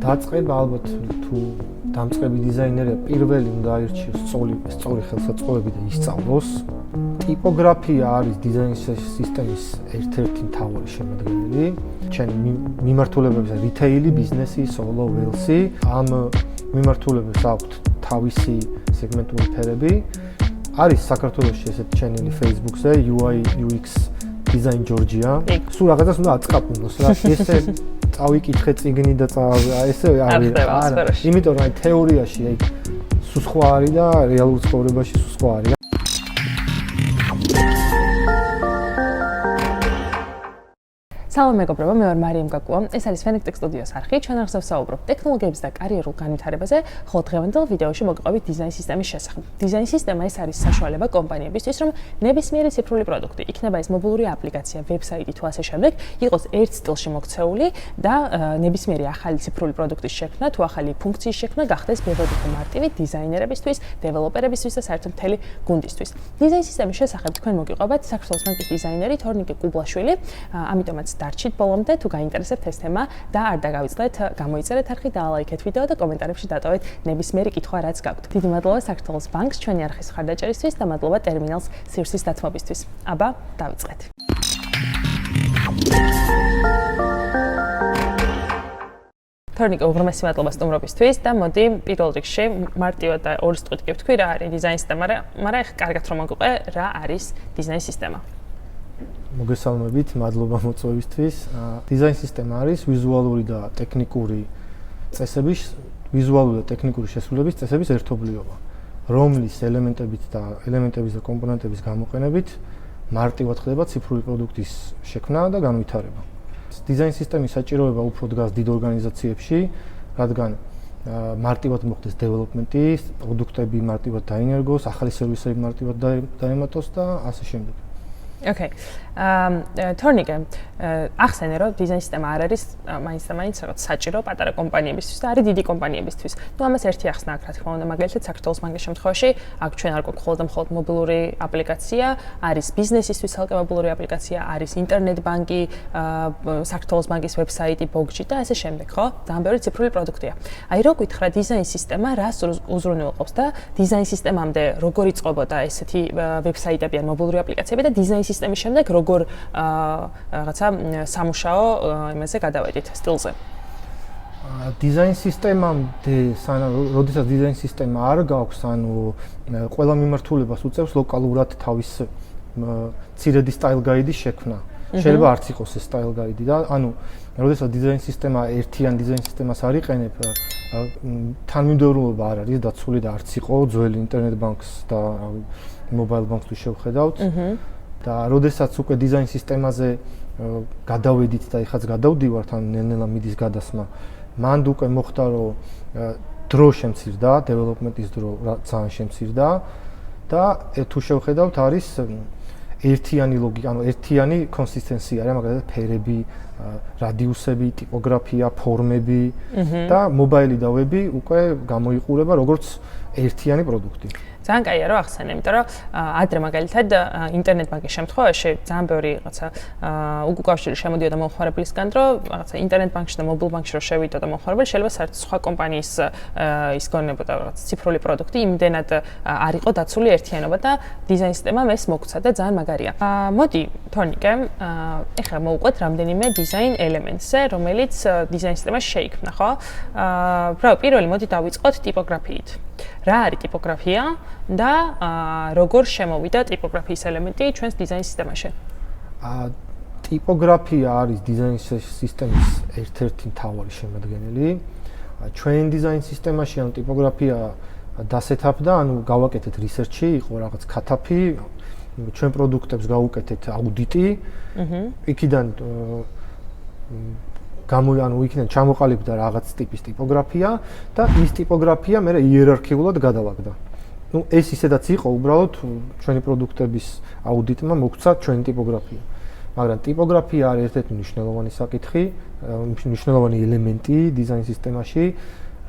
დაწყება ალბათ თუ დამწყები დიზაინერია პირველი უნდა აირჩიოს სწორი ხელსაწყოები და ისწავლოს. ტიპოგრაფია არის დიზაინის სისტემის ერთ-ერთი მთავარი შემადგენელი. ჩემი მიმართულებებზე რიტეილი, ბიზნესი, solo, ველსი. ამ მიმართულებებს აქვთ თავისი სეგმენტური ფერები. არის საქართველოში ესეთი ჩენელი Facebook-ზე UI UX დიზაინ ჯორჯია. სულ რაღაცას უნდა აწყაპუნოს რა. ესე წავიკითხე წიგნი და ესე არის. იმიტომ რომ თეორიაში სულ სხვა არის და რეალურ ცხოვრებაში სულ სხვა არის. Salve მეგობრებო, მე ვარ მარიამ გაკუა. ეს არის Fennec-ის სტუდიოს არხი. ჩვენ ახლა ვსაუბრობთ ტექნოლოგიებზე და კარიერულ განვითარებაზე, ხოლო დღევანდელ ვიდეოში მოგყვებით დიზაინ სისტემის შესახებ. დიზაინ სისტემა ეს არის საშუალება კომპანიებისთვის, რომ ნებისმიერი ციფრული პროდუქტი, იქნება ეს მობილური აპლიკაცია, ვებსაიტი თუ ასე შემდეგ, იყოს ერთ სტილში მოქცეული და ნებისმიერი ახალი ციფრული პროდუქტის შექმნა თუ ახალი ფუნქციის შექმნა გახდეს ბევრად უფრო მარტივი დიზაინერებისთვის, დეველოპერებისთვის და საერთოდ მთელი გუნდისთვის. დიზაინ სისტემის შესახებ თქვენ მოგიყვებით საქართველოს ბანკის დიზაინერი თორნიკე კუბლაშვილი, ამიტომაც დარჩით ბოლომდე თუ გაინტერესებთ ეს თემა და არ დაგავიწყდეთ, გამოიწერეთ არხი და ლაიქეთ ვიდეო და კომენტარებში დატოვეთ ნებისმიერი კითხვა რაც გაქვთ. დიდი მადლობა საქართველოს ბანკს ჩვენი არხის მხარდაჭერისთვის და მადლობა ტერმინალს სივრცის დათმობისთვის. აბა, დავიწყეთ. თორნიკე, უღრმესი მადლობა სტუმრობისთვის და მოდი პირველ რიგში მარტივად და ორი სიტყვით ვთქვი რა არის დიზაინ სისტემა, მაგრამ ეხლა კარგად რომ მოგყვე რა არის დიზაინ სისტემა. მოგესალმებით, მადლობა მოწვევისთვის. დიზაინ სისტემა არის ვიზუალური და ტექნიკური წესების, ვიზუალური და ტექნიკური შესრულების წესების ერთობლიობა, რომლის ელემენტებით და ელემენტების და კომპონენტების გამოყენებით მარტივად ხდება ციფრული პროდუქტის შექმნა და განვითარება. დიზაინ სისტემის საჭიროება უფრო დგას დიდ ორგანიზაციებში, რადგან მარტივად მოხდეს დეველოპმენტი, პროდუქტები მარტივად დაინერგოს, ახალი სერვისები მარტივად დაემატოს და ასე შემდეგ. Okay. თორნიკე, ახსენე რომ დიზაინ სისტემა არ არის მაინც და მაინც რაღაც საჭირო პატარა კომპანიებისთვის და არის დიდი კომპანიებისთვის. ნუ ამას ერთი ახსნა აქ რა თქმა უნდა, მაგალითად საქართველოს ბანკის შემთხვევაში, აქ ჩვენ არ გვაქვს მხოლოდ და მხოლოდ მობილური აპლიკაცია, არის ბიზნესისთვის ცალკე მობილური აპლიკაცია, არის ინტერნეტ ბანკი, საქართველოს ბანკის ვებსაიტი, ბოგჯი და ასე შემდეგ, ხო? ძალიან ბევრი ციფრული პროდუქტია. აი რო გითხრა დიზაინ სისტემა რას უზრუნველყოფს და დიზაინ სისტემამდე როგორ იწყობოდა ესეთი ვებსაიტები ან მობილური აპლიკაციები და დიზაინ სისტემის შემდეგ როგორ რაღაცა სამუშაო იმაზე გადავედით სტილზე. დიზაინ სისტემამდე, როდესაც დიზაინ სისტემა არ გაქვს, ანუ ყველა მიმართულებას უწევს ლოკალურად თავის მცირედი სტაილ გაიდის შექმნა. შეიძლება არც იყოს ეს სტაილ გაიდი და ანუ როდესაც დიზაინ სისტემა ერთიან დიზაინ სისტემას არ იყენებ, თანმიმდევრულობა არ არის დაცული და არც იყო ძველი ინტერნეტ ბანკს და მობაილ ბანკს თუ შევხედავთ. და როდესაც უკვე დიზაინ სისტემაზე გადავედით და ეხაც გადავდივართ, ან ნელ-ნელა მიდის გადასმა, მანდ უკვე მოხდა რომ დრო შემცირდა, დეველოპმენტის დრო ძალიან შემცირდა და თუ შევხედავთ არის ერთიანი ლოგიკა, ანუ ერთიანი კონსისტენცია არის, მაგალითად ფერები, რადიუსები, ტიპოგრაფია, ფორმები და მობაილი და ვები უკვე გამოიყურება როგორც ერთიანი პროდუქტი. ძალიან კაია რომ ახსენე, იმიტომ რომ ადრე მაგალითად ინტერნეტ ბანკის შემთხვევაში ძალიან ბევრი რაღაცა უკავშირი შემოდიოდა მომხმარებლისგან, რომ რაღაცა ინტერნეტ ბანკში და მობილ ბანკში რო შევიდოდა მომხმარებელი, შეიძლება საერთოდ სხვა კომპანიის ის გონებოდა რაღაცა ციფრული პროდუქტი, იმდენად არ იყო დაცული ერთიანობა და დიზაინ სისტემამ ეს მოგცა და ძალიან მაგარია. მოდი, თორნიკე, ეხლა მოვუყვეთ რამდენიმე დიზაინ ელემენტზე, რომელიც დიზაინ სისტემაში შეიქმნა, ხო? პირველი მოდი დავიწყოთ ტიპოგრაფიით. რა არის ტიპოგრაფია და როგორ შემოვიდა ტიპოგრაფიის ელემენტი ჩვენს დიზაინ სისტემაში? ტიპოგრაფია არის დიზაინ სისტემის ერთ-ერთი მთავარი შემადგენელი. ჩვენ დიზაინ სისტემაში ანუ ტიპოგრაფია დასეთაფდა, ანუ გავაკეთეთ რისერჩი, იყო რაღაც კათაფი, ჩვენ პროდუქტებს გავუკეთეთ აუდიტი. იქიდან ანუ იქიდან ჩამოყალიბდა რაღაც ტიპის ტიპოგრაფია და ის ტიპოგრაფია მე იერარქიულად გადავაგდა. ნუ ეს ისედაც იყო, უბრალოდ ჩვენი პროდუქტების აუდიტმა მოგცა ჩვენი ტიპოგრაფია. მაგრამ ტიპოგრაფია არის ერთ-ერთი მნიშვნელოვანი საკითხი, მნიშვნელოვანი ელემენტი დიზაინ სისტემაში,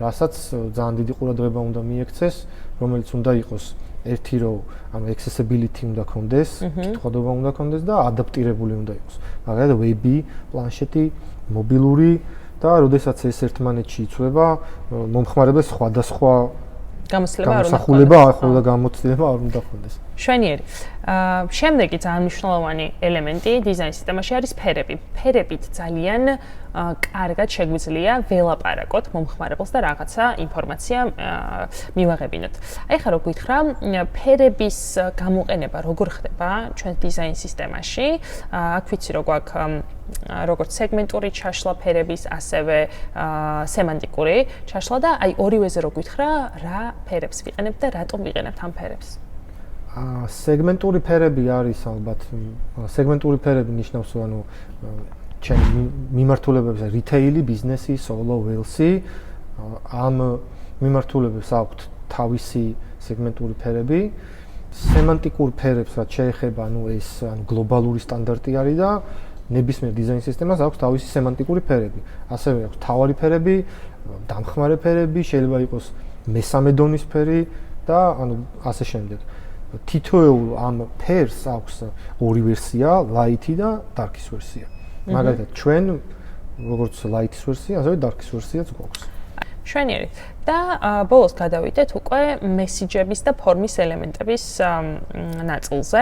რასაც ძალიან დიდი ყურადღება უნდა მიექცეს, რომელიც უნდა იყოს ერთი რომ ანუ accessibility უნდა კონდეს, კითხვა უნდა კონდეს და ადაპტირებული უნდა იყოს. მაგალითად ვები, პლანშეტი, მობილური და როდესაც ეს ერთმანეთში იცვლება, მომხმარებელს სხვადასხვა გამოსახულება ახლა გამოცდილება არ უნდა ხონდეს. შვენიერი. შემდეგი ძალიან მნიშვნელოვანი ელემენტი დიზაინ სისტემაში არის ფერები. ფერებით ძალიან კარგად შეგვიძლია ველაპარაკოთ მომხმარებელს და რაღაცა ინფორმაცია მივაღებინოთ. აი ხა რო გითხრა, ფერების გამოყენება როგორ ხდება ჩვენ დიზაინ სისტემაში? აქ ვიცი რომ გვაქვს როგორც სეგმენტური ჩაშლა ფერების, ასევე სემანტიკური ჩაშლა და აი ორივეზე რო გითხრა, რა ფერებს ვიყენებთ და რატომ ვიყენებთ ამ ფერებს? სეგმენტური ფერები არის ალბათ სეგმენტური ფერები ნიშნავს ანუ ჩემი მიმართულებებზე რიტეილი, ბიზნესი, სოლო, ველსი ამ მიმართულებებს აქვთ თავისი სეგმენტური ფერები. სემანტიკურ ფერებს რაც შეეხება, ანუ ეს ანუ გლობალური სტანდარტი არის და ნებისმიერ დიზაინ სისტემას აქვს თავისი სემანტიკური ფერები. ასევე აქვს მთავარი ფერები, დამხმარე ფერები, შეიძლება იყოს მესამე დონის ფერი და ანუ ასე შემდეგ. თითოეულ ამ ფერს აქვს ორი ვერსია, ლაითი და დარკის ვერსია. მაგალითად, ჩვენ როგორც ლაითის ვერსია, ასევე დარკის ვერსიაც გვაქვს. შვენიერი. და ბოლოს გადავიდეთ უკვე მესიჯების და ფორმის ელემენტების ნაწილზე.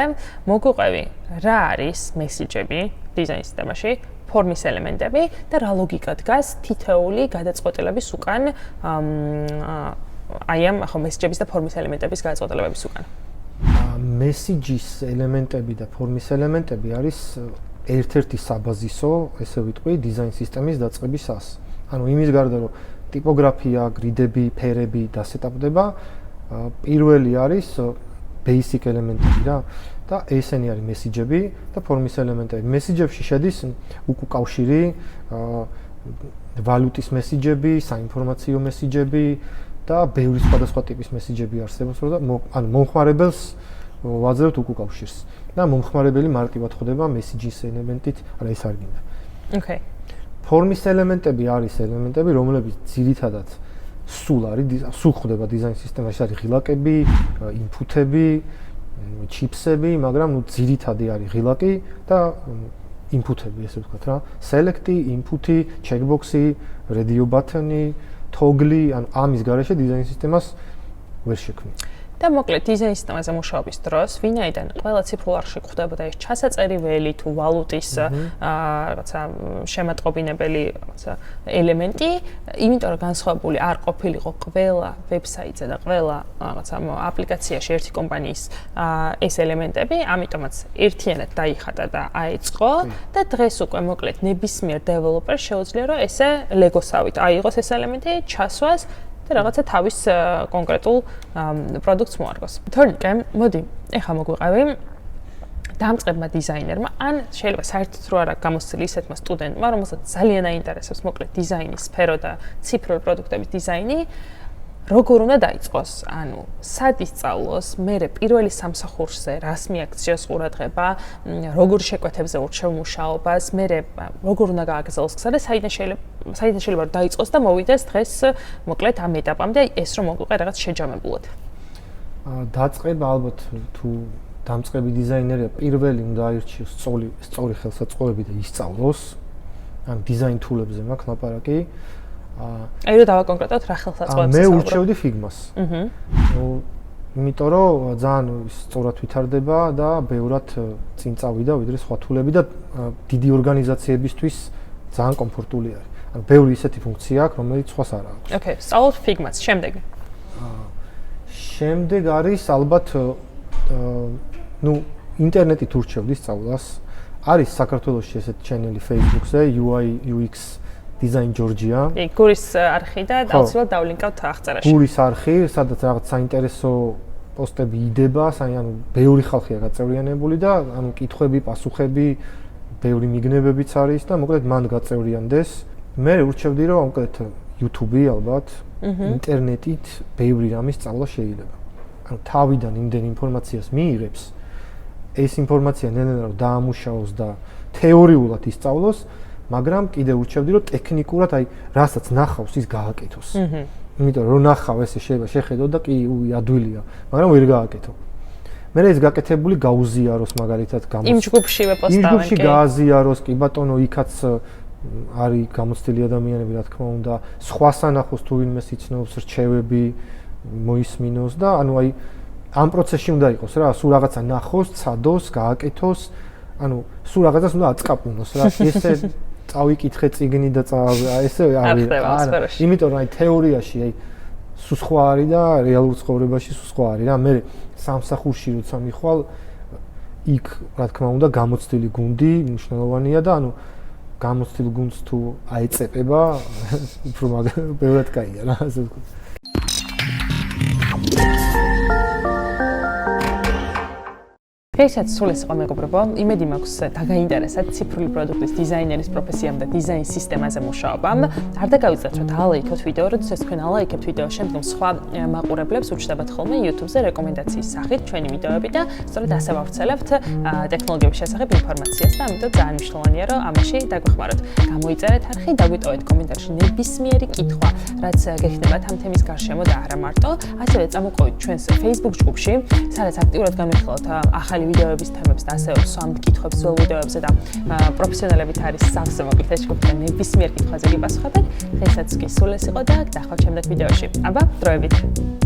მოგვიყვევი, რა არის მესიჯები დიზაინ სისტემაში, ფორმის ელემენტები და რა ლოგიკა დგას თითოეული გადაწყვეტილების უკან აი ამ ხო მესიჯების და ფორმის ელემენტების გადაწყვეტილებების უკან. მესიჯის ელემენტები და ფორმის ელემენტები არის ერთ-ერთი საბაზისო, ესე ვიტყვი, დიზაინ სისტემის დაწყებისას. ანუ იმის გარდა რომ ტიპოგრაფია, გრიდები, ფერები დასეტაპდება, პირველი არის basic ელემენტები რა და ესენი არის მესიჯები და ფორმის ელემენტები. მესიჯებში შედის უკავშირი, ვალუტის მესიჯები, საინფორმაციო მესიჯები და ბევრი სხვადასხვა ტიპის მესიჯები არსებობს, რომ ანუ მომხმარებელს ვაძლევთ უკავშირს და მომხმარებელი მარტივად ხვდება მესიჯის ელემენტით, არა ეს არ გინდა. Okay. ფორმის ელემენტები არის ელემენტები, რომლებიც ძირითადად სულ ხდება დიზაინ სისტემაში, არის ღილაკები, ინფუტები, ჩიპსები, მაგრამ ნუ ძირითადი არის ღილაკი და ინფუტები, ესე ვთქვათ რა. სელექტი, ინფუტი, ჩეკბოქსი, რედიო ბათონი, თოგლი, ანუ ამის გარეშე დიზაინ სისტემას ვერ შექმნი. და მოკლედ დიზაინ სისტემაზე მუშაობის დროს, ვინაიდან ყველა ციფრულ არხში გვხვდებოდა ეს ჩასაწერი ველი თუ ვალუტის რაღაცა შემატყობინებელი რაღაცა ელემენტი, იმიტომ რომ განსხვავებული არ ყოფილიყო ყველა ვებსაიტზე და ყველა რაღაცა აპლიკაციაში ერთი კომპანიის ეს ელემენტები, ამიტომაც ერთიანად დაიხატა და აეწყო და დღეს უკვე მოკლედ ნებისმიერ დეველოპერს შეუძლია რომ ესე ლეგოსავით აიღოს ეს ელემენტი, ჩასვას და რაღაცა თავის კონკრეტულ პროდუქტს მოარგოს. თორნიკე, მოდი, ეხლა მოგვიყევი დამწყებმა დიზაინერმა, ან შეიძლება საერთოდ რო არა გამოსცილი ისეთმა სტუდენტმა, რომელსაც ძალიან აინტერესებს მოკლედ დიზაინის სფერო და ციფრული პროდუქტების დიზაინი, როგორ უნდა დაიწყოს? ანუ სად ისწავლოს, მერე პირველი სამსახურზე რას მიაქციოს ყურადღება, როგორ შეკვეთებზე ურჩევ მუშაობას, მერე როგორ უნდა გააგრძელოს გზა და საიდან შეიძლება რომ დაიწყოს და მოვიდეს დღეს მოკლედ ამ ეტაპამდე ეს რომ მოგვიყე რაღაც შეჯამებულად. დაწყება ალბათ თუ დამწყები დიზაინერია, პირველი უნდა აირჩიოს სწორი ხელსაწყოები და ისწავლოს. ან დიზაინ თულებზე მაქვს ლაპარაკი. აი რომ დავაკონკრეტოთ რა ხელსაწყოებს მე ურჩევდი ფიგმას. ნუ იმიტომ რომ ძალიან სწორად ვითარდება და ბევრად წინ წავიდა ვიდრე სხვა თულები და დიდი ორგანიზაციებისთვის ძალიან კომფორტული არის. ანუ ბევრი ისეთი ფუნქცია აქვს, რომელიც სხვას არ აქვს. ოკეი, სწავლობ ფიგმას, შემდეგი. შემდეგ არის ალბათ ნუ ინტერნეტით ურჩევდი სწავლას. არის საქართველოში ესეთი ჩენელი Facebook-ზე UI UX დიზაინ ჯორჯია. გურის არხი და აუცილებლად დავლინკავთ აღწერაში. გურის არხი, სადაც რაღაც საინტერესო პოსტები იდება, ანუ ბევრი ხალხია გაწევრიანებული და ანუ კითხვები, პასუხები, ბევრი მიგნებებიც არის და მოკლედ მან გაწევრიანდეს. მე ურჩევდი რომ კონკრეტ YouTube-ი ალბათ, ინტერნეტით ბევრი რამის სწავლა შეიძლება. ანუ თავიდან იმდენ ინფორმაციას მიიღებს, ეს ინფორმაცია ნელ-ნელა დაამუშავოს და თეორიულად ისწავლოს. მაგრამ კიდე ურჩევდი რომ ტექნიკურად აი რასაც ნახავს ის გააკეთოს. იმიტომ რომ ნახავ ესე შეიძლება შეხედო და კი ადვილია, მაგრამ ვერ გააკეთო. მე ეს გაკეთებული გაუზიაროს მაგალითად იმ ჯგუფშივე პოსტავენ კი. იმ ჯგუფში გააზიაროს კი ბატონო იქაც არის გამოცდილი ადამიანები, რა თქმა უნდა, სხვა სანახოს თუ ვინმე იცნობს, რჩევები მოისმინოს და ანუ აი ამ პროცესში უნდა იყოს რა, სულ რაღაცა ნახოს, ცადოს, გააკეთოს, ანუ სულ რაღაცას უნდა აწყაპუნოს რა, ესე წავიკითხე წიგნი და ესე არის. არა, იმიტომ რომ აი თეორიაში აი სულ სხვა არის და რეალურ ცხოვრებაში სულ სხვა არის რა. მე სამსახურში როცა მიხვალ იქ რა თქმა უნდა გამოცდილი გუნდი მნიშვნელოვანია და ანუ გამოცდილ გუნდს თუ აეწეპება, უფრო ბევრად კაია რა, ასე ვთქვი. დღესაც სულ ეს იყო მეგობრებო, იმედი მაქვს დაგაინტერესათ ციფრული პროდუქტის დიზაინერის პროფესიამ და დიზაინ სისტემაზე მუშაობამ. არ დაგავიწყდეთ რომ დაალაიქოთ ვიდეო, როდესაც თქვენ ალაიქებთ ვიდეოს შემდგომ სხვა მაყურებლებს უჩნდებათ ხოლმე YouTube-ზე რეკომენდაციის სახით ჩვენი ვიდეოები და სწორედ ასე ვავრცელებთ ტექნოლოგიების შესახებ ინფორმაციას და ამიტომ ძალიან მნიშვნელოვანია რომ ამაში დაგვეხმაროთ. გამოიწერეთ არხი, დაგვიტოვეთ კომენტარში ნებისმიერი კითხვა, რაც გექნებათ ამ თემის გარშემო და არა მარტო, ასევე წამოყვებით ჩვენს Facebook ჯგუფში, სადაც აქტიურად განვიხილავთ ახალი ვიდეოების თემებს და ასევე სამ კითხვებს ძველ ვიდეოებზე და პროფესიონალებით არის სავსე მოკლედ ეს ჯგუფი ნებისმიერ კითხვაზე გიპასუხებთ. დღესაც კი სულ ეს იყო და დახვევთ შემდეგ ვიდეოში. აბა, დროებით.